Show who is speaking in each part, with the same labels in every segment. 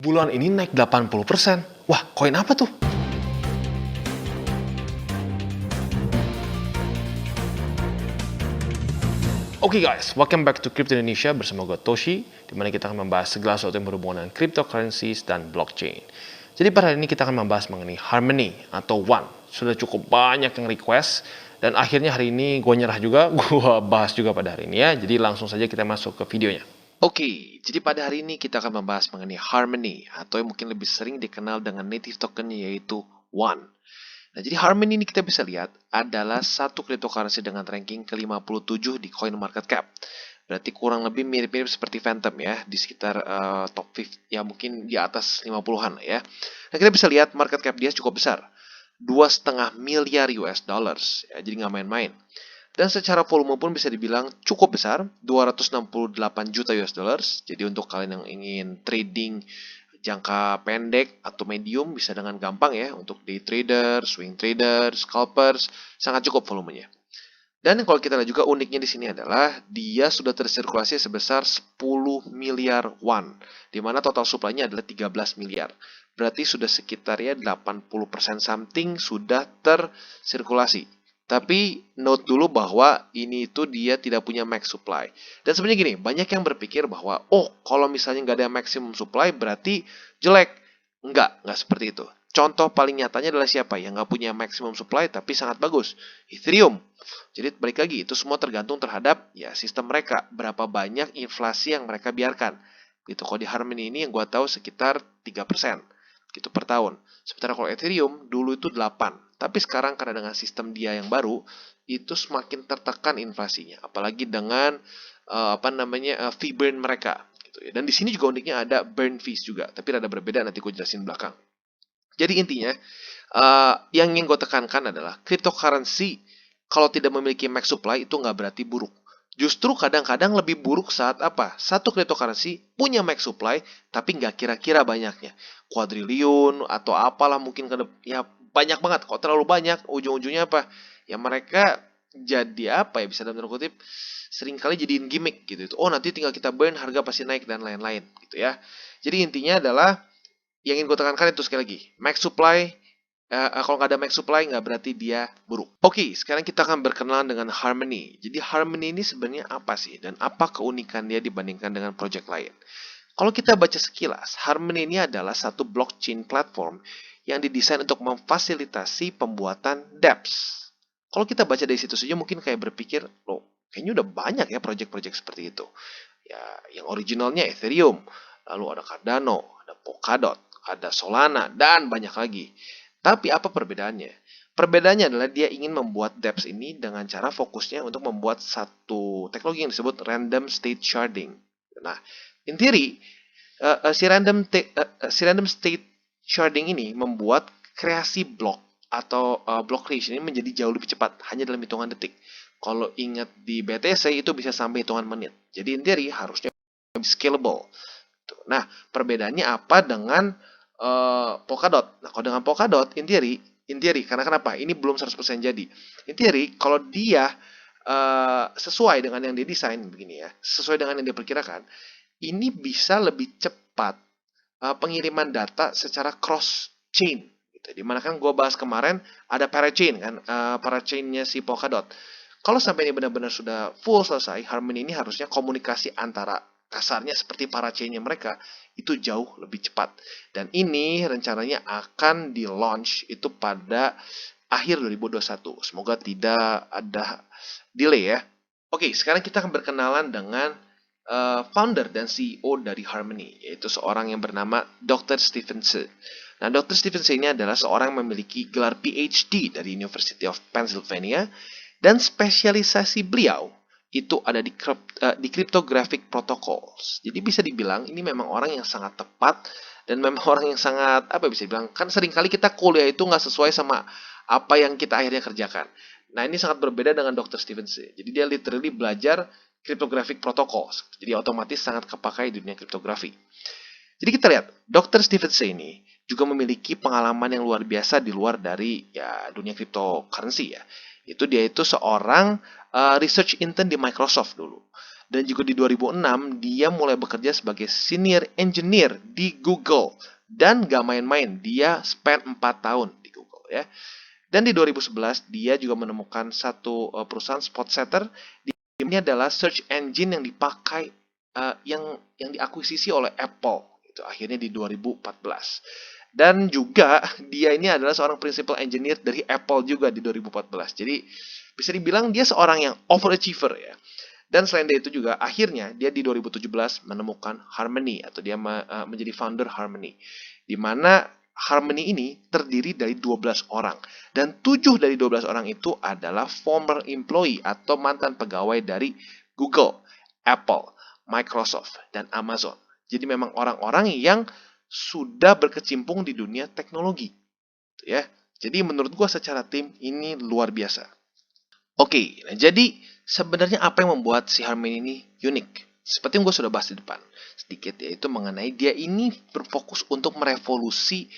Speaker 1: Bulan ini naik 80%. Wah, koin apa tuh? Oke guys, welcome back to Crypto Indonesia bersama gue Toshi, di mana kita akan membahas segala sesuatu yang berhubungan dengan cryptocurrencies dan blockchain. Jadi pada hari ini kita akan membahas mengenai Harmony atau One. Sudah cukup banyak yang request, dan akhirnya hari ini gue nyerah juga, gue bahas juga pada hari ini ya. Jadi langsung saja kita masuk ke videonya. Oke, jadi pada hari ini kita akan membahas mengenai Harmony, atau yang mungkin lebih sering dikenal dengan native tokennya yaitu One. Nah, jadi Harmony ini kita bisa lihat adalah satu cryptocurrency dengan ranking ke-57 di CoinMarketCap. Berarti kurang lebih mirip-mirip seperti Phantom ya, di sekitar top 50, ya mungkin di atas 50-an ya. Nah, kita bisa lihat market cap dia cukup besar. 2,5 miliar US dollars, ya, jadi nggak main-main. Dan secara volume pun bisa dibilang cukup besar, 268 juta US dollars. Jadi untuk kalian yang ingin trading jangka pendek atau medium bisa dengan gampang ya untuk day trader, swing trader, scalpers, sangat cukup volumenya. Dan kalau kita lihat juga uniknya di sini adalah dia sudah tersirkulasi sebesar 10 miliar won, di mana total supply-nya adalah 13 miliar. Berarti sudah sekitar ya 80% something sudah tersirkulasi. Tapi note dulu bahwa ini itu dia tidak punya max supply. Dan sebenarnya gini, banyak yang berpikir bahwa kalau misalnya nggak ada maximum supply berarti jelek. Nggak seperti itu. Contoh paling nyatanya adalah siapa yang nggak punya maximum supply tapi sangat bagus? Ethereum. Jadi balik lagi, itu semua tergantung terhadap ya sistem mereka. Berapa banyak inflasi yang mereka biarkan. Gitu. Kalau di Harmony ini yang gue tahu sekitar 3% gitu per tahun. Sementara kalau Ethereum dulu itu 8. Tapi sekarang karena dengan sistem dia yang baru, itu semakin tertekan inflasinya. Apalagi dengan fee burn mereka. Gitu ya. Dan di sini juga uniknya ada burn fees juga. Tapi rada berbeda, nanti gue jelasin belakang. Jadi intinya, yang ingin gue tekankan adalah cryptocurrency kalau tidak memiliki max supply itu nggak berarti buruk. Justru kadang-kadang lebih buruk saat apa? Satu cryptocurrency punya max supply tapi nggak kira-kira banyaknya. Kuadriliun atau apalah mungkin ya banyak banget. Kalau terlalu banyak ujung-ujungnya apa? Ya mereka jadi apa ya, bisa dalam tanda kutip seringkali jadiin gimmick gitu. Nanti tinggal kita burn harga pasti naik dan lain-lain gitu ya. Jadi intinya adalah yang ingin gue tekankan itu sekali lagi, max supply, kalau nggak ada max supply nggak berarti dia buruk. Oke, sekarang kita akan berkenalan dengan Harmony. Jadi Harmony ini sebenarnya apa sih dan apa keunikan dia dibandingkan dengan project lain? Kalau kita baca sekilas, Harmony ini adalah satu blockchain platform yang didesain untuk memfasilitasi pembuatan dApps. Kalau kita baca dari situ saja mungkin kayak berpikir, loh, kayaknya udah banyak ya project-project seperti itu. Ya, yang originalnya Ethereum, lalu ada Cardano, ada Polkadot, ada Solana, dan banyak lagi. Tapi apa perbedaannya? Perbedaannya adalah dia ingin membuat dApps ini dengan cara fokusnya untuk membuat satu teknologi yang disebut random state sharding. Nah, in theory, si random state sharding ini membuat kreasi blok atau block creation ini menjadi jauh lebih cepat, hanya dalam hitungan detik. Kalau ingat di BTC itu bisa sampai hitungan menit. Jadi in theory harusnya scalable. Nah, perbedaannya apa dengan Polkadot? Nah, kalau dengan Polkadot, in theory, karena kenapa? Ini belum 100% jadi. In theory, kalau dia sesuai dengan yang dia desain begini ya, sesuai dengan yang dia perkirakan, ini bisa lebih cepat pengiriman data secara cross chain. Gitu. Dimana kan gue bahas kemarin ada parachain kan, parachainnya si Polkadot. Kalau sampai ini benar-benar sudah full selesai, Harmony ini harusnya komunikasi antara kasarnya seperti parachainnya mereka itu jauh lebih cepat. Dan ini rencananya akan di launch itu pada akhir 2021. Semoga tidak ada delay ya. Oke, sekarang kita akan berkenalan dengan founder dan CEO dari Harmony, yaitu seorang yang bernama Dr. Stephen Se. Nah, Dr. Stephen Se ini adalah seorang yang memiliki gelar PhD dari University of Pennsylvania dan spesialisasi beliau itu ada di cryptographic protocols. Jadi bisa dibilang ini memang orang yang sangat tepat dan memang orang yang sangat bisa dibilang, kan seringkali kita kuliah itu nggak sesuai sama apa yang kita akhirnya kerjakan. Nah, ini sangat berbeda dengan Dr. Stephen Se. Jadi dia literally belajar cryptographic protocols. Jadi otomatis sangat kepakai di dunia kriptografi. Jadi kita lihat, Dr. Stephen Se ini juga memiliki pengalaman yang luar biasa di luar dari ya dunia cryptocurrency ya. Dia itu seorang research intern di Microsoft dulu. Dan juga di 2006 dia mulai bekerja sebagai senior engineer di Google. Dan gak main-main, dia spend 4 tahun di Google ya. Dan di 2011 dia juga menemukan satu perusahaan Spotsetter. Ini adalah search engine yang dipakai yang diakuisisi oleh Apple. Itu akhirnya di 2014. Dan juga dia ini adalah seorang principal engineer dari Apple juga di 2014. Jadi bisa dibilang dia seorang yang overachiever ya. Dan selain dari itu juga akhirnya dia di 2017 menemukan Harmony atau dia menjadi founder Harmony. Di mana Harmony ini terdiri dari 12 orang. Dan 7 dari 12 orang itu adalah former employee atau mantan pegawai dari Google, Apple, Microsoft, dan Amazon. Jadi memang orang-orang yang sudah berkecimpung di dunia teknologi. Ya. Jadi menurut gua secara tim ini luar biasa. Oke, nah jadi sebenarnya apa yang membuat si Harmony ini unik? Seperti yang gue sudah bahas di depan sedikit, yaitu mengenai dia ini berfokus untuk merevolusi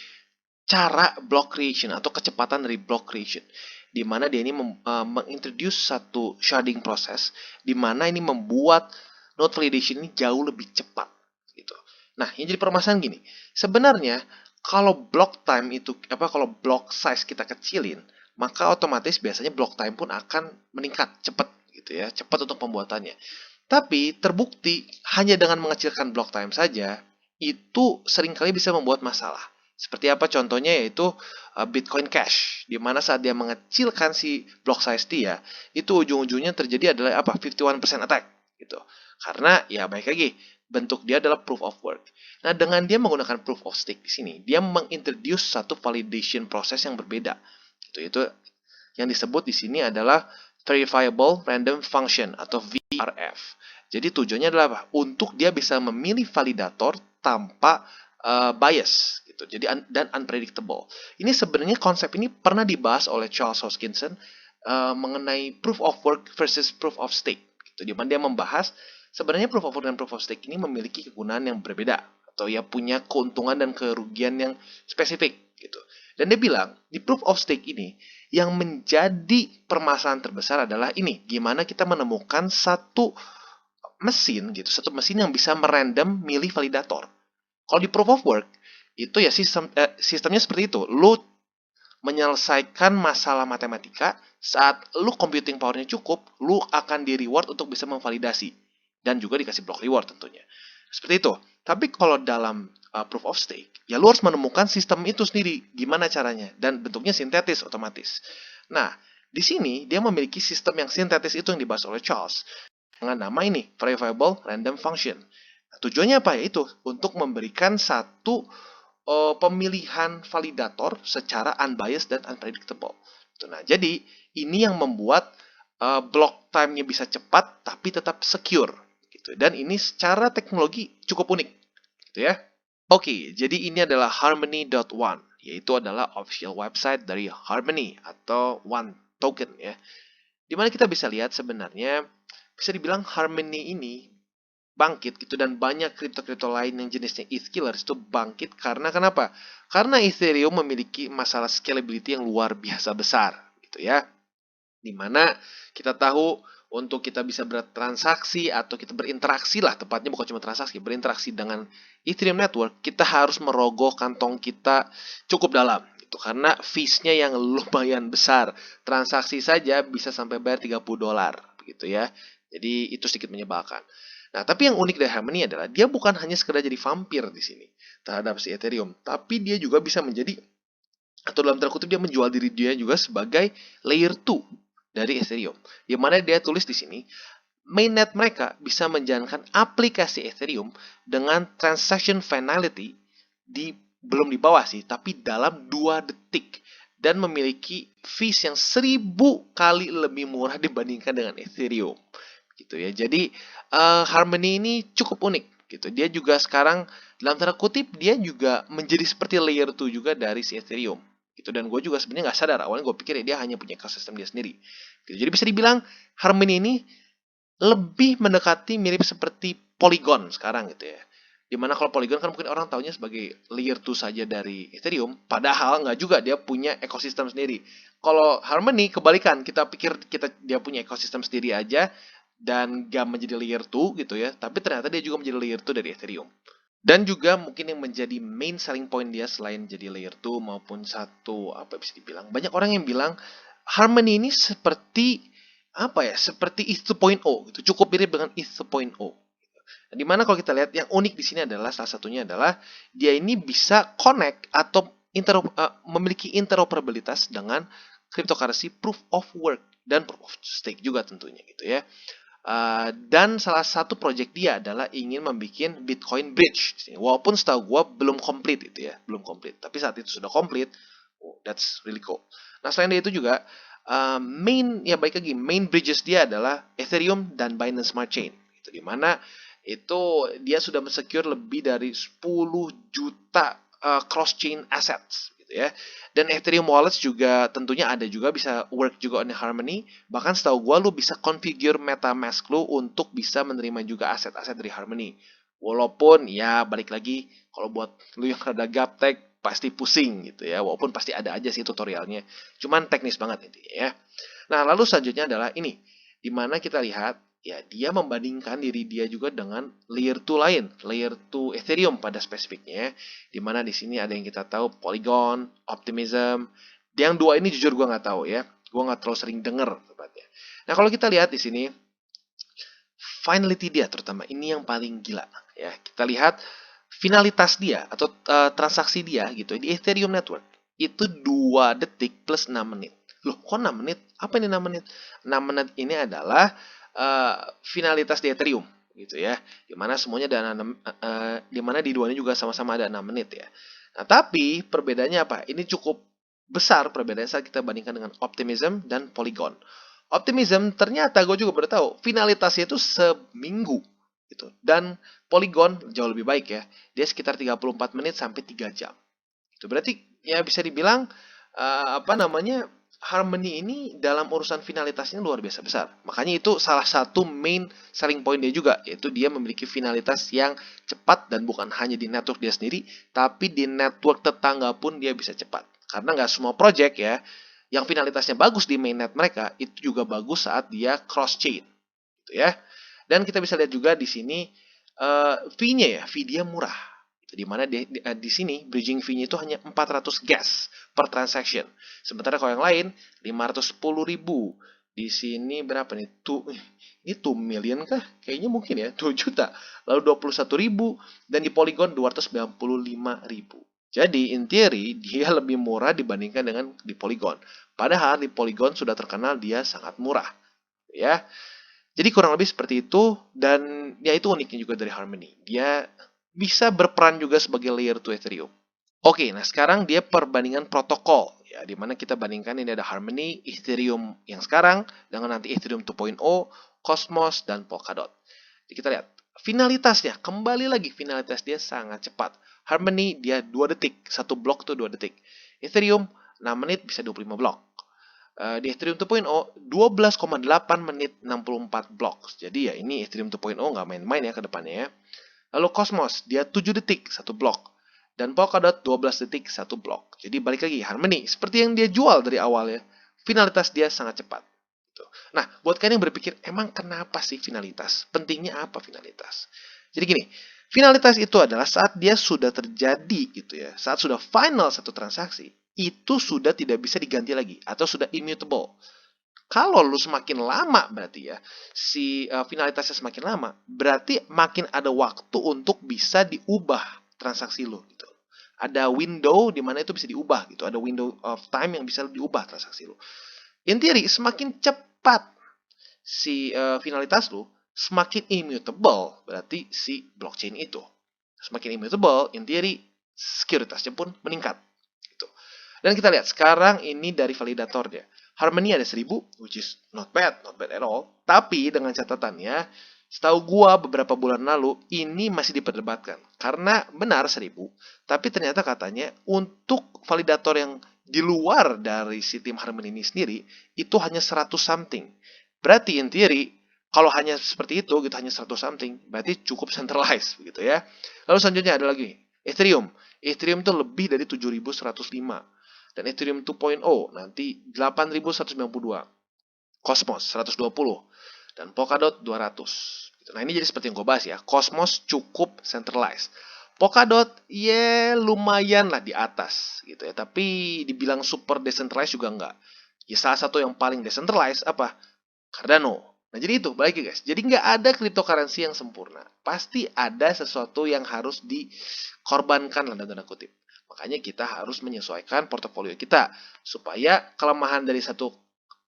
Speaker 1: cara block creation atau kecepatan dari block creation, di mana dia ini mengintroduce satu sharding process, di mana ini membuat node validation ini jauh lebih cepat gitu. Nah, yang jadi permasalahan gini, sebenarnya kalau block time itu kalau block size kita kecilin, maka otomatis biasanya block time pun akan meningkat cepat gitu ya, cepat untuk pembuatannya. Tapi terbukti hanya dengan mengecilkan block time saja itu seringkali bisa membuat masalah. Seperti apa contohnya, yaitu Bitcoin Cash, di mana saat dia mengecilkan si block size dia, itu ujung-ujungnya terjadi adalah 51% attack gitu. Karena ya baik lagi, bentuk dia adalah proof of work. Nah, dengan dia menggunakan proof of stake di sini, dia mengintroduce satu validation proses yang berbeda. Itu yang disebut di sini adalah Verifiable Random Function atau VRF. Jadi tujuannya adalah apa? Untuk dia bisa memilih validator tanpa bias gitu. Jadi dan unpredictable. Ini sebenarnya konsep ini pernah dibahas oleh Charles Hoskinson mengenai proof of work versus proof of stake. Gitu. Di mana dia membahas sebenarnya proof of work dan proof of stake ini memiliki kegunaan yang berbeda atau ya punya keuntungan dan kerugian yang spesifik gitu. Dan dia bilang di proof of stake ini yang menjadi permasalahan terbesar adalah ini, gimana kita menemukan satu mesin yang bisa merandom milih validator. Kalau di proof of work itu ya sistemnya seperti itu. Lu menyelesaikan masalah matematika, saat lu computing powernya cukup, lu akan di reward untuk bisa memvalidasi dan juga dikasih block reward tentunya. Seperti itu. Tapi kalau dalam proof of stake, ya lu harus menemukan sistem itu sendiri, gimana caranya, dan bentuknya sintetis otomatis. Nah, di sini dia memiliki sistem yang sintetis itu yang dibahas oleh Charles dengan nama ini, Verifiable Random Function. Nah, tujuannya apa? Yaitu untuk memberikan satu pemilihan validator secara unbiased dan unpredictable. Nah, jadi ini yang membuat block time-nya bisa cepat tapi tetap secure. Gitu. Dan ini secara teknologi cukup unik. Gitu ya. Oke, jadi ini adalah Harmony.one, yaitu adalah official website dari Harmony atau One Token ya. Dimana kita bisa lihat sebenarnya bisa dibilang Harmony ini bangkit gitu, dan banyak kripto-kripto lain yang jenisnya ETH killers itu bangkit karena kenapa? Karena Ethereum memiliki masalah scalability yang luar biasa besar gitu ya. Dimana kita tahu untuk kita bisa bertransaksi atau kita berinteraksi lah, tepatnya bukan cuma transaksi, berinteraksi dengan Ethereum Network, kita harus merogoh kantong kita cukup dalam gitu, karena fees-nya yang lumayan besar. Transaksi saja bisa sampai bayar $30 begitu ya. Jadi itu sedikit menyebalkan. Nah, tapi yang unik dari Harmony adalah dia bukan hanya sekedar jadi vampir di sini terhadap si Ethereum, tapi dia juga bisa menjadi, atau dalam tanda kutip dia menjual diri dia juga sebagai layer 2 dari Ethereum. Di mana dia tulis di sini, mainnet mereka bisa menjalankan aplikasi Ethereum dengan transaction finality belum di bawah sih, tapi dalam 2 detik dan memiliki fees yang 1000 kali lebih murah dibandingkan dengan Ethereum. Gitu ya. Jadi Harmony ini cukup unik gitu. Dia juga sekarang dalam tanda kutip dia juga menjadi seperti layer 2 juga dari si Ethereum. Gitu. Dan gue juga sebenarnya nggak sadar, awalnya gue pikir dia hanya punya ekosistem dia sendiri. Gitu. Jadi bisa dibilang Harmony ini lebih mendekati mirip seperti Polygon sekarang gitu ya. Dimana kalau Polygon kan mungkin orang taunya sebagai layer 2 saja dari Ethereum, padahal nggak juga, dia punya ekosistem sendiri. Kalau Harmony kebalikan, kita pikir dia punya ekosistem sendiri aja, dan gak menjadi layer 2 gitu ya, tapi ternyata dia juga menjadi layer 2 dari Ethereum. Dan juga mungkin yang menjadi main selling point dia selain jadi layer 2 maupun satu apa bisa dibilang. Banyak orang yang bilang Harmony ini seperti apa ya? Seperti ETH 2.0 gitu. Cukup mirip dengan ETH 2.0. Nah, dimana kalau kita lihat yang unik di sini adalah salah satunya adalah dia ini bisa connect atau memiliki interoperabilitas dengan cryptocurrency proof of work dan proof of stake juga tentunya gitu ya. Dan salah satu project dia adalah ingin membuat Bitcoin Bridge. Walaupun setahu gue belum komplit itu ya, belum komplit. Tapi saat itu sudah komplit, that's really cool. Nah selain dari itu juga baik lagi main bridges dia adalah Ethereum dan Binance Smart Chain. Itu dimana itu dia sudah mensecure lebih dari 10 juta cross chain assets gitu ya. Dan Ethereum wallets juga tentunya ada juga bisa work juga on Harmony. Bahkan setahu gue lu bisa configure MetaMask lu untuk bisa menerima juga aset-aset dari Harmony. Walaupun ya balik lagi kalau buat lu yang rada gaptek pasti pusing gitu ya. Walaupun pasti ada aja sih tutorialnya. Cuman teknis banget intinya ya. Nah lalu selanjutnya adalah ini. Dimana kita lihat ya dia membandingkan diri dia juga dengan layer 2 lain, layer 2 Ethereum pada spesifiknya, di mana di sini ada yang kita tahu Polygon, Optimism. Yang dua ini jujur gue nggak tahu ya, gue nggak terlalu sering denger tepatnya. Nah kalau kita lihat di sini, finality dia terutama ini yang paling gila ya. Kita lihat finalitas dia atau transaksi dia gitu di Ethereum Network itu 2 detik plus 6 menit. Loh, kok 6 menit? Apa ini 6 menit? 6 menit ini adalah finalitas di Ethereum gitu ya. Dimana semuanya ada dimana di duanya juga sama-sama ada 6 menit ya. Nah, tapi perbedaannya apa? Ini cukup besar perbedaannya saat kita bandingkan dengan Optimism dan Polygon. Optimism ternyata gue juga baru tahu finalitasnya itu seminggu gitu. Dan Polygon jauh lebih baik ya. Dia sekitar 34 menit sampai 3 jam. Itu berarti ya bisa dibilang Harmony ini dalam urusan finalitasnya luar biasa besar. Makanya itu salah satu main selling point dia juga, yaitu dia memiliki finalitas yang cepat dan bukan hanya di network dia sendiri, tapi di network tetangga pun dia bisa cepat. Karena nggak semua project ya, yang finalitasnya bagus di mainnet mereka, itu juga bagus saat dia cross chain. Gitu ya. Dan kita bisa lihat juga di sini fee-nya ya, fee dia murah. Di mana di sini bridging fee-nya itu hanya 400 gas per transaction. Sementara kalau yang lain 510.000. Di sini berapa nih? Ini 2 million kah? Kayaknya mungkin ya, 2 juta. Lalu 21.000 dan di Polygon 295.000. Jadi in theory dia lebih murah dibandingkan dengan di Polygon. Padahal di Polygon sudah terkenal dia sangat murah. Ya. Jadi kurang lebih seperti itu dan ya itu uniknya juga dari Harmony. Dia bisa berperan juga sebagai layer 2 Ethereum. Oke, nah sekarang dia perbandingan protokol ya, di mana kita bandingkan ini ada Harmony, Ethereum yang sekarang dengan nanti Ethereum 2.0, Cosmos dan Polkadot. Jadi kita lihat finalitasnya, kembali lagi finalitas dia sangat cepat. Harmony dia 2 detik, satu blok tuh 2 detik. Ethereum 6 menit bisa 25 blok. Di Ethereum 2.0 12,8 menit 64 blok. Jadi ya ini Ethereum 2.0 nggak main-main ya ke depannya ya. Lalu Cosmos dia 7 detik 1 blok. Dan Polkadot 12 detik 1 blok. Jadi balik lagi Harmony seperti yang dia jual dari awal ya. Finalitas dia sangat cepat. Nah, buat kalian yang berpikir emang kenapa sih finalitas? Pentingnya apa finalitas? Jadi gini, finalitas itu adalah saat dia sudah terjadi gitu ya. Saat sudah final satu transaksi, itu sudah tidak bisa diganti lagi atau sudah immutable. Kalau lu semakin lama berarti ya, si finalitasnya semakin lama, berarti makin ada waktu untuk bisa diubah transaksi lu gitu. Ada window di mana itu bisa diubah gitu, ada window of time yang bisa diubah transaksi lu. In theory, semakin cepat si finalitas lu, semakin immutable berarti si blockchain itu. Semakin immutable, in theory, sekuritasnya pun meningkat. Gitu. Dan kita lihat sekarang ini dari validatornya. Harmony ada 1000, which is not bad at all. Tapi dengan catatannya, setahu gua beberapa bulan lalu ini masih diperdebatkan. Karena benar 1000, tapi ternyata katanya untuk validator yang di luar dari si tim Harmony ini sendiri, itu hanya 100 something. Berarti in theory, kalau hanya seperti itu, gitu hanya 100 something, berarti cukup centralized begitu ya. Lalu selanjutnya ada lagi Ethereum. Ethereum itu lebih dari 7105. Dan Ethereum 2.0 nanti 8192. Cosmos 120. dan Polkadot 200. Nah, ini jadi seperti yang gue bahas ya. Cosmos cukup centralized. Polkadot ya lumayan lah di atas gitu ya, tapi dibilang super decentralized juga enggak. Ya salah satu yang paling decentralized apa? Cardano. Nah, jadi itu, balik guys. Jadi nggak ada cryptocurrency yang sempurna. Pasti ada sesuatu yang harus dikorbankan lah dalam tanda kutip. Makanya kita harus menyesuaikan portofolio kita supaya kelemahan dari satu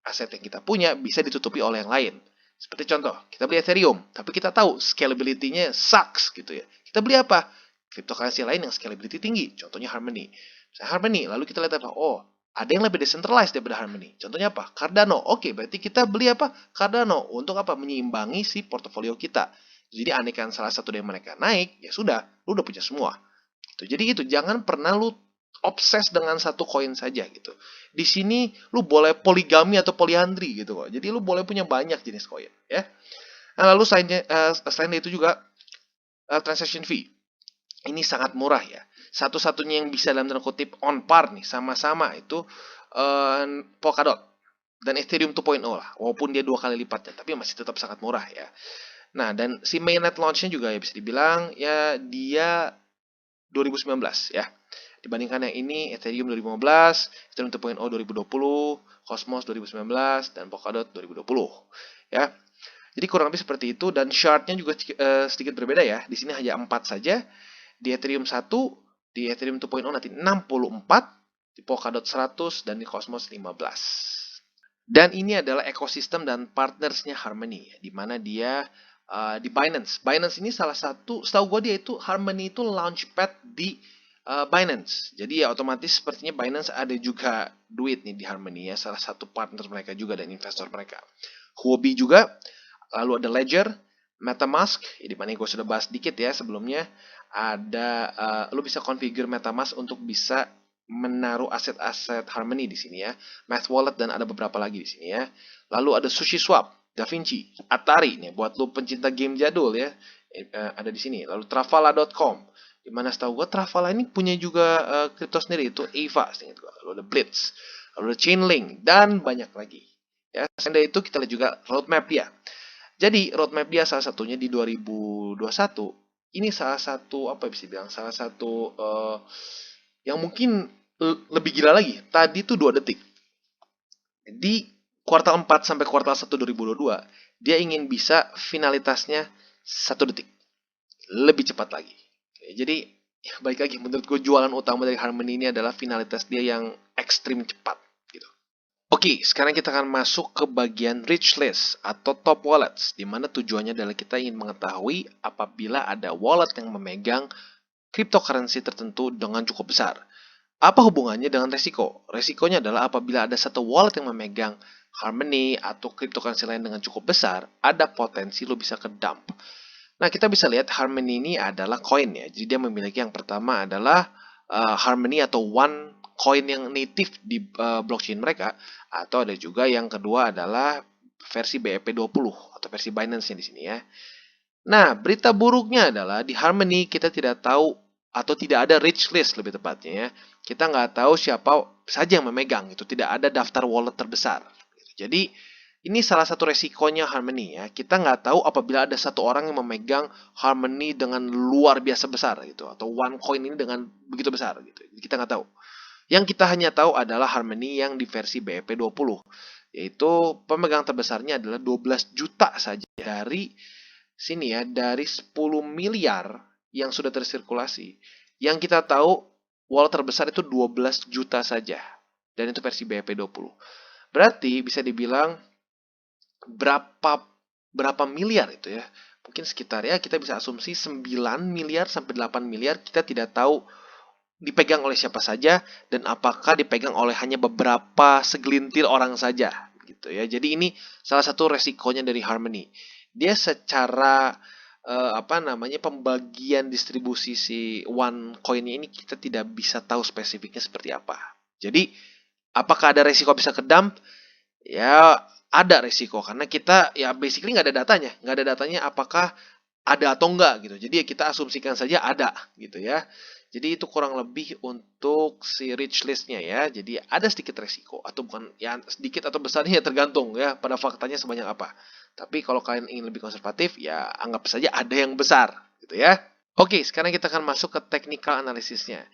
Speaker 1: aset yang kita punya bisa ditutupi oleh yang lain. Seperti contoh, kita beli Ethereum, tapi kita tahu scalability-nya sucks gitu ya. Kita beli apa? Cryptocurrency lain yang scalability tinggi. Contohnya Harmony. Misalnya Harmony, lalu kita lihat apa? Oh, ada yang lebih decentralized daripada Harmony. Contohnya apa? Cardano. Oke, berarti kita beli apa? Cardano. Untuk apa? Menyeimbangi si portofolio kita. Jadi andaikan salah satu dari mereka naik, ya sudah, lu udah punya semua. Gitu. Jadi itu, jangan pernah lu obses dengan satu koin saja gitu. Di sini lu boleh poligami atau poliandri gitu kok. Jadi lu boleh punya banyak jenis koin, ya. Nah, lalu selain itu juga transaction fee. Ini sangat murah ya. Satu-satunya yang bisa dalam tanda kutip on par nih sama-sama itu Polkadot dan Ethereum 2.0 lah. Walaupun dia 2 kali lipatnya, tapi masih tetap sangat murah ya. Nah, dan si mainnet launch-nya juga ya bisa dibilang ya dia 2019 ya. Dibandingkan yang ini Ethereum 2015, Ethereum 2.0 2020, Cosmos 2019 dan Polkadot 2020 ya. Jadi kurang lebih seperti itu dan shardnya juga sedikit berbeda ya. Di sini hanya 4 saja. Di Ethereum 1, di Ethereum 2.0 nanti 64, di Polkadot 100, dan di Cosmos 15. Dan ini adalah ekosistem dan partnersnya Harmony, di mana dia di Binance. Binance ini salah satu, setahu gue dia itu Harmony itu launchpad di Binance. Jadi ya otomatis sepertinya Binance ada juga duit nih di Harmony ya, salah satu partner mereka juga dan investor mereka. Huobi juga, lalu ada Ledger, MetaMask, di mana gue sudah bahas dikit ya sebelumnya. Ada lu bisa configure MetaMask untuk bisa menaruh aset-aset Harmony di sini ya. Math Wallet dan ada beberapa lagi di sini ya. Lalu ada SushiSwap, DaVinci, Atari nih buat lu pencinta game jadul ya. Ada di sini. Lalu Travala.com, di mana setahu gue Travala ini punya juga kripto sendiri itu Ava, seingat gue. Lalu ada Blitz, lalu ada Chainlink dan banyak lagi. Ya, selain dari itu kita lihat juga roadmap dia. Jadi roadmap dia salah satunya di 2021 ini salah satu apa bisa bilang salah satu yang mungkin lebih gila lagi. Tadi tuh 2 detik. Di kuartal 4 sampai kuartal 1 2022 dia ingin bisa finalitasnya 1 detik. Lebih cepat lagi. Jadi ya balik lagi menurut gue jualan utama dari Harmony ini adalah finalitas dia yang ekstrim cepat. Oke, sekarang kita akan masuk ke bagian rich list atau top wallets, di mana tujuannya adalah kita ingin mengetahui apabila ada wallet yang memegang cryptocurrency tertentu dengan cukup besar. Apa hubungannya dengan resiko? Resikonya adalah apabila ada satu wallet yang memegang Harmony atau cryptocurrency lain dengan cukup besar, ada potensi lo bisa ke dump. Nah, kita bisa lihat Harmony ini adalah coin ya. Jadi dia memiliki yang pertama adalah Harmony atau one coin yang native di blockchain mereka, atau ada juga yang kedua adalah versi BEP20 atau versi Binance di sini ya. Nah, berita buruknya adalah di Harmony kita tidak tahu atau tidak ada rich list lebih tepatnya ya. Kita nggak tahu siapa saja yang memegang, itu tidak ada daftar wallet terbesar. Jadi ini salah satu resikonya Harmony ya. Kita nggak tahu apabila ada satu orang yang memegang Harmony dengan luar biasa besar gitu, atau one coin ini dengan begitu besar gitu. Kita nggak tahu. Yang kita hanya tahu adalah Harmony yang di versi BEP20, yaitu pemegang terbesarnya adalah 12 juta saja dari sini ya, dari 10 miliar yang sudah tersirkulasi. Yang kita tahu wallet terbesar itu 12 juta saja, dan itu versi BEP20. Berarti bisa dibilang berapa miliar itu ya? Mungkin sekitar ya kita bisa asumsi 9 miliar sampai 8 miliar kita tidak tahu dipegang oleh siapa saja dan apakah dipegang oleh hanya beberapa segelintir orang saja gitu ya. Jadi ini salah satu resikonya dari Harmony. Dia secara pembagian distribusi si one coin-nya ini kita tidak bisa tahu spesifiknya seperti apa. Jadi apakah ada resiko bisa ke dump? Ya ada resiko karena kita ya basically nggak ada datanya apakah ada atau enggak gitu. Jadi ya kita asumsikan saja ada gitu ya. Jadi itu kurang lebih untuk si rich list-nya ya. Jadi ada sedikit resiko atau bukan ya sedikit atau besarnya ya tergantung ya pada faktanya sebanyak apa. Tapi kalau kalian ingin lebih konservatif, ya anggap saja ada yang besar, gitu ya. Oke, sekarang kita akan masuk ke technical analisisnya.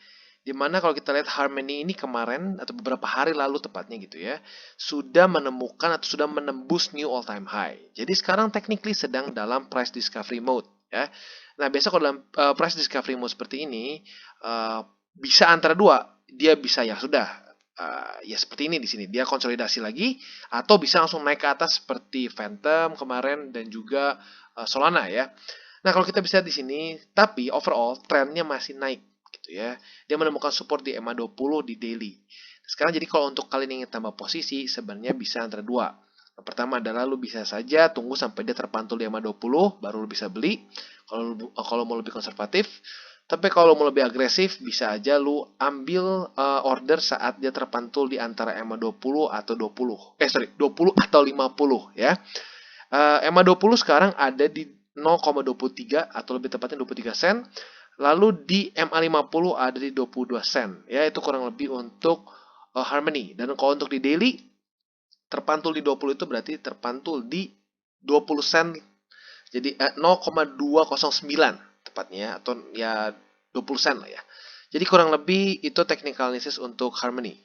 Speaker 1: Dimana kalau kita lihat Harmony ini kemarin, atau beberapa hari lalu tepatnya gitu ya, sudah menemukan atau sudah menembus new all time high. Jadi sekarang technically sedang dalam price discovery mode ya. Nah, biasa kalau dalam price discovery mode seperti ini, bisa antara dua. Dia bisa ya sudah, ya seperti ini di sini. Dia konsolidasi lagi, atau bisa langsung naik ke atas seperti Phantom kemarin dan juga Solana ya. Nah, kalau kita bisa lihat di sini, tapi overall trennya masih naik gitu ya. Dia menemukan support di EMA20 di daily. Sekarang jadi kalau untuk kalian ingin tambah posisi, sebenarnya bisa antara dua. Yang pertama adalah lu bisa saja tunggu sampai dia terpantul di EMA20, baru lu bisa beli. Kalau mau lebih konservatif. Tapi kalau mau lebih agresif, bisa aja lu ambil order saat dia terpantul di antara EMA20 atau 20. 20 atau 50 ya. EMA20 sekarang ada di 0,23 atau lebih tepatnya 23 sen. Lalu di MA50 ada di 22 sen. Ya, itu kurang lebih untuk Harmony. Dan kalau untuk di daily, terpantul di 20 itu berarti terpantul di 20 sen. Jadi 0,209 tepatnya, atau ya 20 sen lah ya. Jadi kurang lebih itu technical analysis untuk Harmony.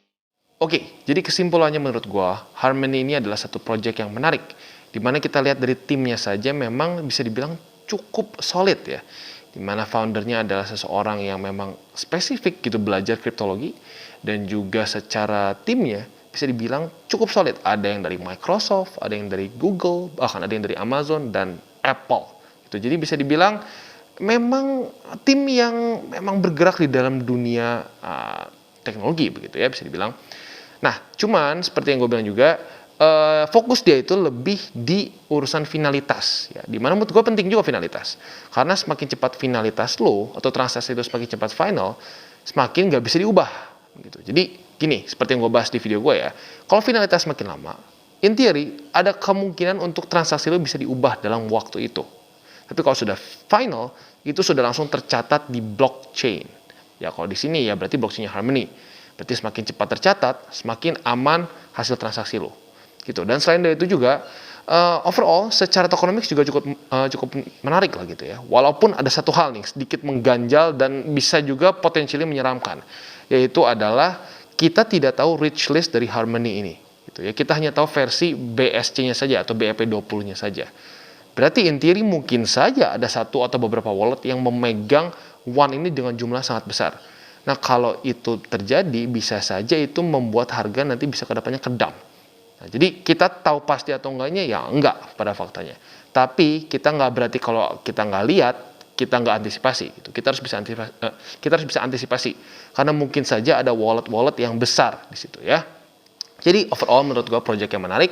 Speaker 1: Oke, jadi kesimpulannya menurut gua, Harmony ini adalah satu project yang menarik. Dimana kita lihat dari timnya saja memang bisa dibilang cukup solid ya. Dimana foundernya adalah seseorang yang memang spesifik gitu belajar kriptologi. Dan juga secara timnya bisa dibilang cukup solid. Ada yang dari Microsoft, ada yang dari Google, bahkan ada yang dari Amazon dan Apple. Jadi bisa dibilang memang tim yang memang bergerak di dalam dunia teknologi begitu ya, bisa dibilang. Nah, cuman seperti yang gue bilang juga, fokus dia itu lebih di urusan finalitas ya. Dimana menurut gue penting juga finalitas, karena semakin cepat finalitas lo atau transaksi itu semakin cepat final, semakin nggak bisa diubah gitu. Jadi gini, seperti yang gue bahas di video gue ya, kalau finalitas semakin lama, in theory ada kemungkinan untuk transaksi lo bisa diubah dalam waktu itu. Tapi kalau sudah final, itu sudah langsung tercatat di blockchain. Ya kalau di sini ya berarti blockchainnya Harmony. Berarti semakin cepat tercatat, semakin aman hasil transaksi lo. Gitu. Dan selain dari itu juga, overall secara tokenomics juga cukup menarik lah gitu ya. Walaupun ada satu hal nih sedikit mengganjal dan bisa juga potensially menyeramkan, yaitu adalah kita tidak tahu rich list dari Harmony ini. Gitu ya. Kita hanya tahu versi BSC-nya saja atau BEP20-nya saja. Berarti in theory mungkin saja ada satu atau beberapa wallet yang memegang one ini dengan jumlah sangat besar. Nah, kalau itu terjadi, bisa saja itu membuat harga nanti bisa kedepannya kedam. Nah, jadi kita tahu pasti atau enggaknya ya enggak pada faktanya. Tapi kita nggak berarti kalau kita nggak lihat, kita nggak antisipasi. Gitu. Kita harus bisa antisipasi. Karena mungkin saja ada wallet-wallet yang besar di situ ya. Jadi overall menurut gue project yang menarik,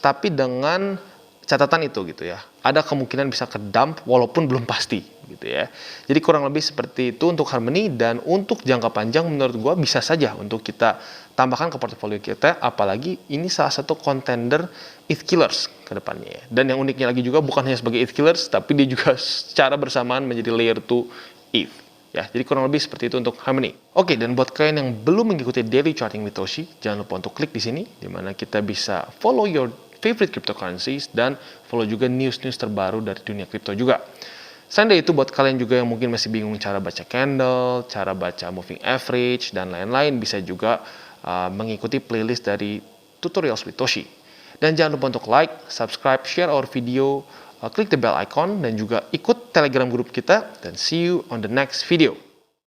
Speaker 1: tapi dengan catatan itu gitu ya. Ada kemungkinan bisa ke dump walaupun belum pasti gitu ya. Jadi kurang lebih seperti itu untuk Harmony, dan untuk jangka panjang menurut gua bisa saja untuk kita tambahkan ke portofolio kita, apalagi ini salah satu contender ETH killers ke depannya ya. Dan yang uniknya lagi juga bukan hanya sebagai ETH killers, tapi dia juga secara bersamaan menjadi layer 2 ETH. Ya, jadi kurang lebih seperti itu untuk Harmony. Oke, dan buat kalian yang belum mengikuti Daily Charting with Toshi, jangan lupa untuk klik di sini, di mana kita bisa follow your favorite cryptocurrencies dan follow juga news-news terbaru dari dunia kripto juga. Selain dari itu, buat kalian juga yang mungkin masih bingung cara baca candle, cara baca moving average, dan lain-lain, bisa juga mengikuti playlist dari Tutorials with Toshi. Dan jangan lupa untuk like, subscribe, share our video, klik the bell icon, dan juga ikut telegram grup kita, dan see you on the next video.